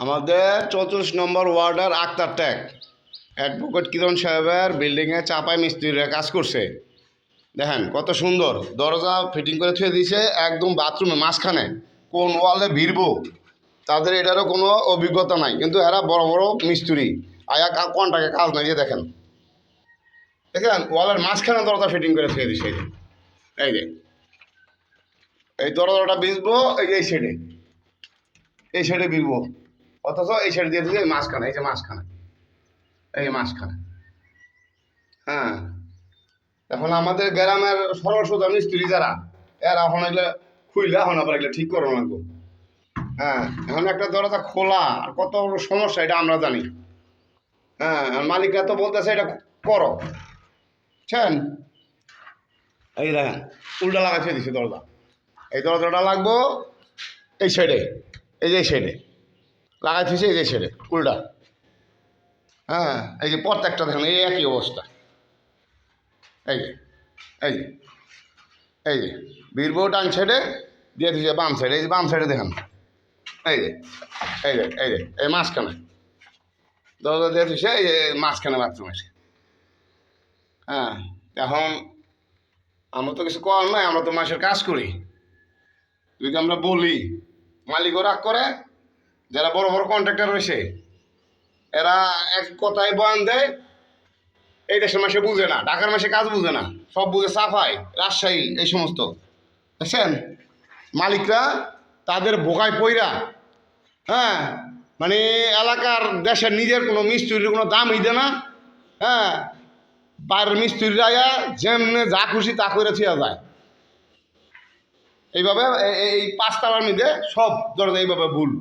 আমাদের 34 নম্বর ওয়ার্ডের Akter tag advocate কিরণ সাহেবের বিল্ডিংয়ে চাপায় মিস্ত্রিরা কাজ করছে। দেখেন কত সুন্দর দরজা ফিটিং করে থুয়ে দিয়েছে একদম বাথরুমে মাঝখানে। কোন ওয়ালে ভিড়বো তাদের এটারও কোনো অভিজ্ঞতা নাই, কিন্তু এরা বড় বড় মিস্ত্রি আয়া কোনটাকে কাজ নাই। যে দেখেন দেখেন ওয়ালের মাঝখানে দরজা ফিটিং করে থুয়ে দিছে। এই যে এই দরজাটা বিছবো এই সাইডে, এই সাইডে বিছবো, অথচ এই সাইড দিয়ে দিয়েছে মাঝখানে। এই যে মাঝখানে, এই মাঝখানে। হ্যাঁ, এখন আমাদের গ্রামের সরল সোজা মিস্ত্রি যারা, এরা এখন এগুলো খুইলে এখন আবার এগুলো ঠিক করো লাগবো। হ্যাঁ, এখন একটা দরজা খোলা আর কত বড় সমস্যা এটা আমরা জানি। হ্যাঁ, আর মালিকরা তো বলতেছে এটা করো, বুঝছেন? এই দেখেন উল্টা লাগাইছে দিছে দরজা। এই দরজাটা লাগবো এই সাইডে, এই যে এই সাইডে লাগাই দিয়েছে, এই যে সাইডে উল্টা। হ্যাঁ, এই যে প্রত্যেকটা দেখেন এই একই অবস্থা। এই যে এই যে এই যে বীরবো ডান সাইডে দিয়ে দিয়েছে বাম সাইডে, এই যে বাম সাইডে দেখেন। এই যে এই যে এই যে এই মাঝখানে দরজা দিয়ে দিয়েছে, এই যে মাঝখানে বাথরুম আছে। হ্যাঁ, এখন আমরা তো কিছু করার নাই, আমরা তো মাসের কাজ করি। যদি আমরা বলি মালিকও রাগ করে, যারা বড় বড় কন্ট্রাক্টর রয়েছে এরা এক কথায় বয়ান দেয়। এই দেশের মাসে বুঝে না, ঢাকার মাসে কাজ বুঝে না, সব বুঝে সাফাই রাজশাহী এই সমস্ত, বুঝছেন? মালিকরা তাদের বোকায় পইরা, হ্যাঁ, মানে এলাকার দেশের নিজের কোনো মিস্ত্রির কোনো দামই দেয় না। হ্যাঁ, বাইরের মিস্ত্রিরা যেমনি যা খুশি তা করে থিয়া যায়। এইভাবে এই 5 তালার মধ্যে সব দরজা এইভাবে ভুল।